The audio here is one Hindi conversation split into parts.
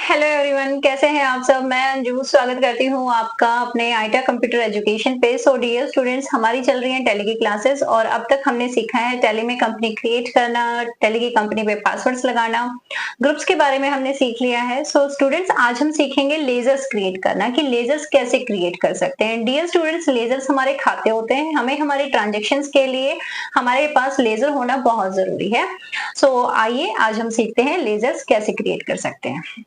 हेलो एवरीवन, कैसे हैं आप सब। मैं अंजू स्वागत करती हूँ आपका अपने आईटा कंप्यूटर एजुकेशन पे। सो डियर स्टूडेंट्स, हमारी चल रही है टैली की क्लासेस और अब तक हमने सीखा है टैली में कंपनी क्रिएट करना, टैली की कंपनी पे पासवर्ड्स लगाना, ग्रुप्स के बारे में हमने सीख लिया है। सो स्टूडेंट्स, आज हम सीखेंगे लेजर्स क्रिएट करना कि लेजर्स कैसे क्रिएट कर सकते हैं। डियर स्टूडेंट्स, लेजर्स हमारे खाते होते हैं, हमें हमारे ट्रांजेक्शन के लिए हमारे पास लेजर होना बहुत जरूरी है। सो आइए आज हम सीखते हैं लेजर्स कैसे क्रिएट कर सकते हैं।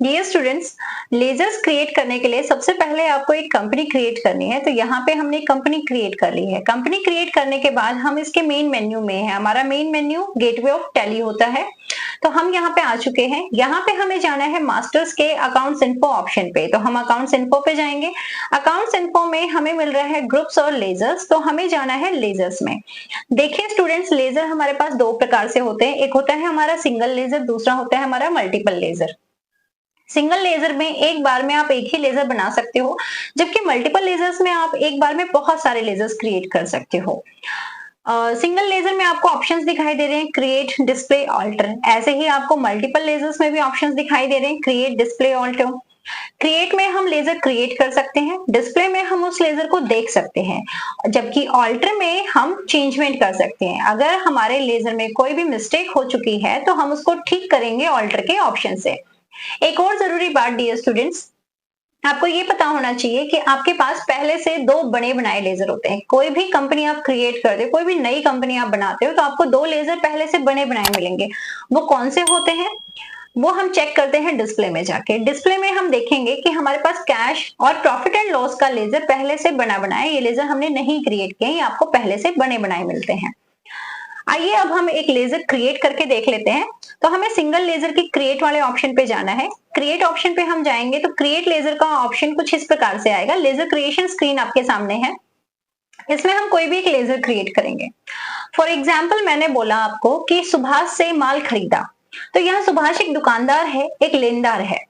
डियर स्टूडेंट्स, लेजर्स क्रिएट करने के लिए सबसे पहले आपको एक कंपनी क्रिएट करनी है। तो यहाँ पे हमने कंपनी क्रिएट कर ली है। कंपनी क्रिएट करने के बाद हम इसके मेन मेन्यू में है। हमारा main menu gateway of tally होता है। तो हम यहाँ पे आ चुके हैं। यहाँ पे हमें जाना है मास्टर्स के अकाउंट्स इन्फो ऑप्शन पे। तो हम अकाउंट्स इन्फो पे जाएंगे। अकाउंट्स इन्फो में हमें मिल रहा है ग्रुप्स और लेजर्स। तो हमें जाना है लेजर्स में। देखिए स्टूडेंट्स, लेजर हमारे पास दो प्रकार से होते हैं। एक होता है हमारा सिंगल लेजर, दूसरा होता है हमारा मल्टीपल लेजर। सिंगल लेजर में एक बार में आप एक ही लेजर बना सकते हो, जबकि मल्टीपल लेजर्स में आप एक बार में बहुत सारे लेजर्स क्रिएट कर सकते हो। सिंगल लेजर में आपको ऑप्शंस दिखाई दे रहे हैं क्रिएट, डिस्प्ले, ऑल्टर। ऐसे ही आपको मल्टीपल लेजर्स में भी ऑप्शंस दिखाई दे रहे हैं क्रिएट, डिस्प्ले, ऑल्टर। क्रिएट में हम लेजर क्रिएट कर सकते हैं, डिस्प्ले में हम उस लेजर को देख सकते हैं, जबकि ऑल्टर में हम चेंजमेंट कर सकते हैं। अगर हमारे लेजर में कोई भी मिस्टेक हो चुकी है तो हम उसको ठीक करेंगे ऑल्टर के ऑप्शन से। एक और जरूरी बात डियर स्टूडेंट्स, आपको ये पता होना चाहिए कि आपके पास पहले से दो बने बनाए लेजर होते हैं। कोई भी कंपनी आप क्रिएट करते हो, कोई भी नई कंपनी आप बनाते हो, तो आपको दो लेजर पहले से बने बनाए मिलेंगे। वो कौन से होते हैं वो हम चेक करते हैं डिस्प्ले में जाके। डिस्प्ले में हम देखेंगे कि हमारे पास कैश और प्रॉफिट एंड लॉस का लेजर पहले से बना बनाए, ये लेजर हमने नहीं क्रिएट किए, ये आपको पहले से बने बनाए मिलते हैं। आइए अब हम एक लेजर क्रिएट करके देख लेते हैं। तो हमें सिंगल लेजर की क्रिएट वाले ऑप्शन पे जाना है। क्रिएट ऑप्शन पे हम जाएंगे तो क्रिएट लेजर का ऑप्शन कुछ इस प्रकार से आएगा। लेजर क्रिएशन स्क्रीन आपके सामने है। इसमें हम कोई भी एक लेजर क्रिएट करेंगे। फॉर एग्जाम्पल, मैंने बोला आपको कि सुभाष से माल खरीदा। तो यहाँ सुभाष एक दुकानदार है, एक लेनदार है।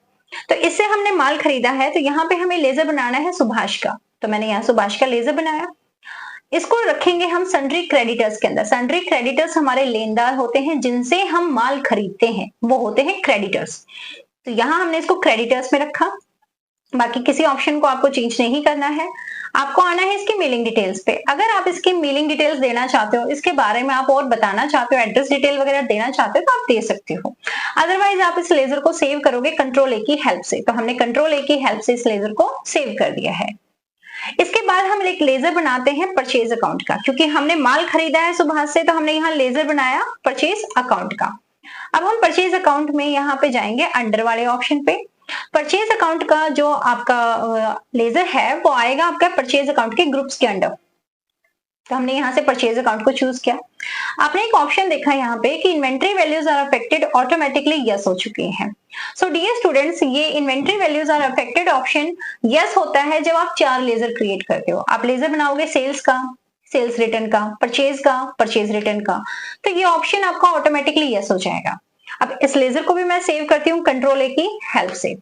तो इससे हमने माल खरीदा है, तो यहाँ पे हमें लेजर बनाना है सुभाष का। तो मैंने यहाँ सुभाष का लेजर बनाया। इसको रखेंगे हम सन्ड्री क्रेडिटर्स के अंदर। सन्ड्री क्रेडिटर्स हमारे लेनदार होते हैं, जिनसे हम माल खरीदते हैं, वो होते हैं क्रेडिटर्स। तो यहाँ हमने इसको क्रेडिटर्स में रखा। बाकी किसी ऑप्शन को आपको चेंज नहीं करना है। आपको आना है इसकी मेलिंग डिटेल्स पे। अगर आप इसकी मेलिंग डिटेल्स देना चाहते हो, इसके बारे में आप और बताना चाहते हो, एड्रेस डिटेल वगैरह देना चाहते हो, तो आप दे सकते हो। अदरवाइज आप इस लेजर को सेव करोगे कंट्रोल ए की हेल्प से। तो हमने कंट्रोल ए की हेल्प से इस लेजर को सेव कर दिया है। इसके बाद हम एक लेजर बनाते हैं परचेज अकाउंट का। क्योंकि हमने माल खरीदा है सुभाष से, तो हमने यहाँ लेजर बनाया परचेज अकाउंट का। अब हम परचेज अकाउंट में यहाँ पे जाएंगे अंडर वाले ऑप्शन पे। परचेज अकाउंट का जो आपका लेजर है वो आएगा आपका परचेज अकाउंट के ग्रुप्स के अंडर। तो हमने यहाँ से परचेज अकाउंट को चूज किया। आपने एक ऑप्शन देखा यहाँ पे कि inventory values are affected, automatically yes हो चुके हैं। सो डियर स्टूडेंट्स, ये inventory values are affected option yes होता है जब आप 4 लेजर क्रिएट करते हो। आप लेजर बनाओगे सेल्स का, सेल्स रिटर्न का, परचेज का, परचेज रिटर्न का, तो ये ऑप्शन आपका ऑटोमेटिकली यस हो जाएगा। अब इस लेजर को भी मैं सेव करती हूँ कंट्रोल ए की हेल्प से।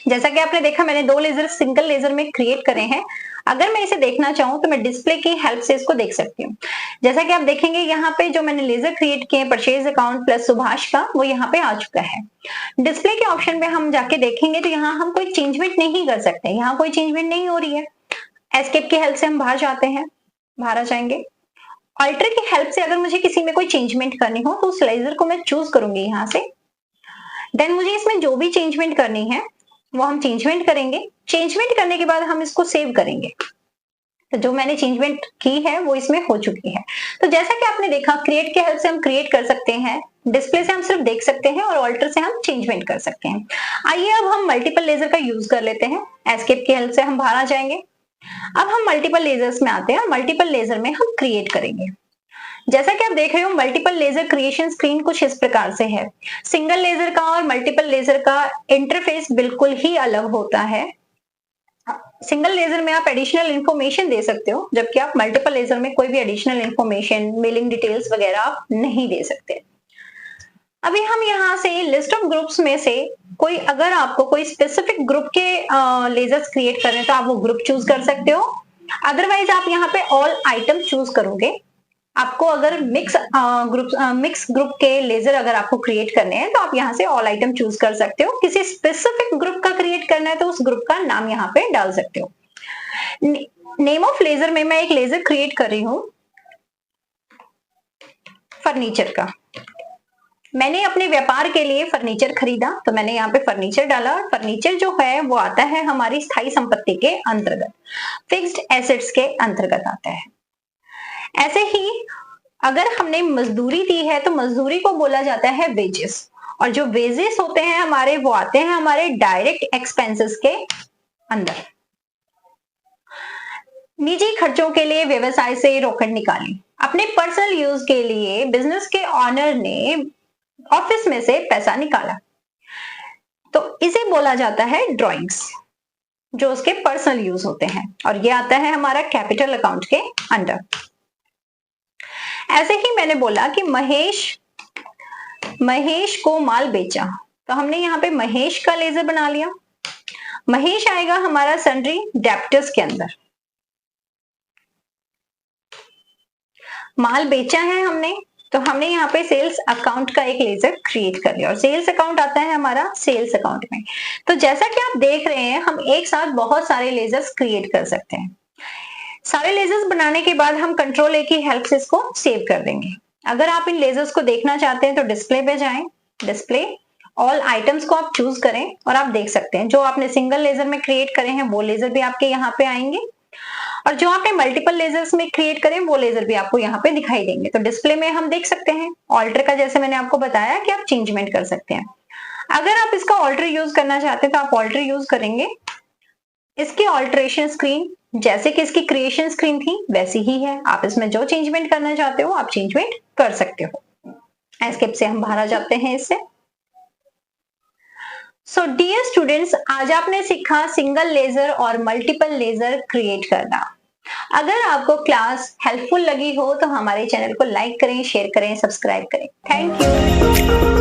जैसा कि आपने देखा, मैंने 2 लेजर सिंगल लेजर में क्रिएट करे हैं। अगर मैं इसे देखना चाहूँ तो मैं डिस्प्ले की हेल्प से इसको देख सकती हूँ। जैसा कि आप देखेंगे यहाँ पे जो मैंने लेजर क्रिएट किए परचेज अकाउंट प्लस सुभाष का, वो यहाँ पे आ चुका है। डिस्प्ले के ऑप्शन पे हम जाके देखेंगे तो यहाँ हम कोई चेंजमेंट नहीं कर सकते। यहाँ कोई चेंजमेंट नहीं हो रही है। एस्केप की हेल्प से हम बाहर जाते हैं, बाहर आ जाएंगे। ऑल्टर की हेल्प से अगर मुझे किसी में कोई चेंजमेंट करनी हो तो उस लेजर को मैं चूज करूंगी यहाँ से। देन मुझे इसमें जो भी चेंजमेंट करनी है वो हम चेंजमेंट करेंगे। चेंजमेंट करने के बाद हम इसको सेव करेंगे। तो जो मैंने चेंजमेंट की है वो इसमें हो चुकी है। तो जैसा कि आपने देखा, क्रिएट की हेल्प से हम क्रिएट कर सकते हैं, डिस्प्ले से हम सिर्फ देख सकते हैं और ऑल्टर से हम चेंजमेंट कर सकते हैं। आइए अब हम मल्टीपल लेजर का यूज कर लेते हैं। एस्केप की हेल्प से हम बाहर आ जाएंगे। अब हम मल्टीपल लेजर्स में आते हैं। मल्टीपल लेजर में हम क्रिएट करेंगे। जैसा कि आप देख रहे हो, मल्टीपल लेजर क्रिएशन स्क्रीन कुछ इस प्रकार से है। सिंगल लेजर का और मल्टीपल लेजर का इंटरफेस बिल्कुल ही अलग होता है। सिंगल लेजर में आप एडिशनल इंफॉर्मेशन दे सकते हो, जबकि आप मल्टीपल लेजर में कोई भी एडिशनल इंफॉर्मेशन, मेलिंग डिटेल्स वगैरह आप नहीं दे सकते। अभी हम यहाँ से लिस्ट ऑफ ग्रुप्स में से कोई, अगर आपको कोई स्पेसिफिक ग्रुप के लेजर्स क्रिएट करने तो आप वो ग्रुप चूज कर सकते हो। अदरवाइज आप यहाँ पे ऑल आइटम चूज करोगे। आपको अगर मिक्स ग्रुप के लेजर अगर आपको क्रिएट करने हैं तो आप यहाँ से ऑल आइटम चूज कर सकते हो। किसी स्पेसिफिक ग्रुप का क्रिएट करना है तो उस ग्रुप का नाम यहाँ पे डाल सकते हो। नेम ऑफ लेजर में मैं एक लेजर क्रिएट कर रही हूं फर्नीचर का। मैंने अपने व्यापार के लिए फर्नीचर खरीदा तो मैंने यहाँ पे फर्नीचर डाला। फर्नीचर जो है वो आता है हमारी स्थायी संपत्ति के अंतर्गत, फिक्स्ड एसेट्स के अंतर्गत आता है। ऐसे ही अगर हमने मजदूरी दी है तो मजदूरी को बोला जाता है वेजेस, और जो वेजेस होते हैं हमारे वो आते हैं हमारे डायरेक्ट एक्सपेंसेस के अंदर। निजी खर्चों के लिए व्यवसाय से रोकड़ निकाली। अपने पर्सनल यूज के लिए बिजनेस के ऑनर ने ऑफिस में से पैसा निकाला तो इसे बोला जाता है ड्रॉइंग्स, जो उसके पर्सनल यूज होते हैं, और ये आता है हमारा कैपिटल अकाउंट के अंडर। ऐसे ही मैंने बोला कि महेश को माल बेचा तो हमने यहाँ पे महेश का लेजर बना लिया। महेश आएगा हमारा सन्ड्री डेप्टर्स के अंदर। माल बेचा है हमने तो हमने यहाँ पे सेल्स अकाउंट का एक लेजर क्रिएट कर लिया, और सेल्स अकाउंट आता है हमारा सेल्स अकाउंट में। तो जैसा कि आप देख रहे हैं हम एक साथ बहुत सारे लेजर्स क्रिएट कर सकते हैं। सारे लेजर्स बनाने के बाद हम कंट्रोल ए की हेल्प से इसको सेव कर देंगे। अगर आप इन लेजर्स को देखना चाहते हैं तो डिस्प्ले पे जाएं, डिस्प्ले ऑल आइटम्स को आप चूज करें और आप देख सकते हैं जो आपने सिंगल लेजर में क्रिएट करे हैं वो लेजर भी आपके यहाँ पे आएंगे, और जो आपने मल्टीपल लेजर्स में क्रिएट करें वो लेजर भी आपको यहाँ पे दिखाई देंगे। तो डिस्प्ले में हम देख सकते हैं ऑल्टर का, जैसे मैंने आपको बताया कि आप चेंजमेंट कर सकते हैं। अगर आप इसका ऑल्टर यूज करना चाहते हैं तो आप ऑल्टर यूज करेंगे। इसकी ऑल्टरेशन स्क्रीन जैसे कि इसकी क्रिएशन स्क्रीन थी वैसी ही है। आप इसमें जो चेंजमेंट करना चाहते हो आप चेंजमेंट कर सकते हो। एस्केप से हम बाहर आ जाते हैं इससे। सो डियर स्टूडेंट्स, आज आपने सीखा सिंगल लेजर और मल्टीपल लेजर क्रिएट करना। अगर आपको क्लास हेल्पफुल लगी हो तो हमारे चैनल को लाइक करें, शेयर करें, सब्सक्राइब करें। Thank you.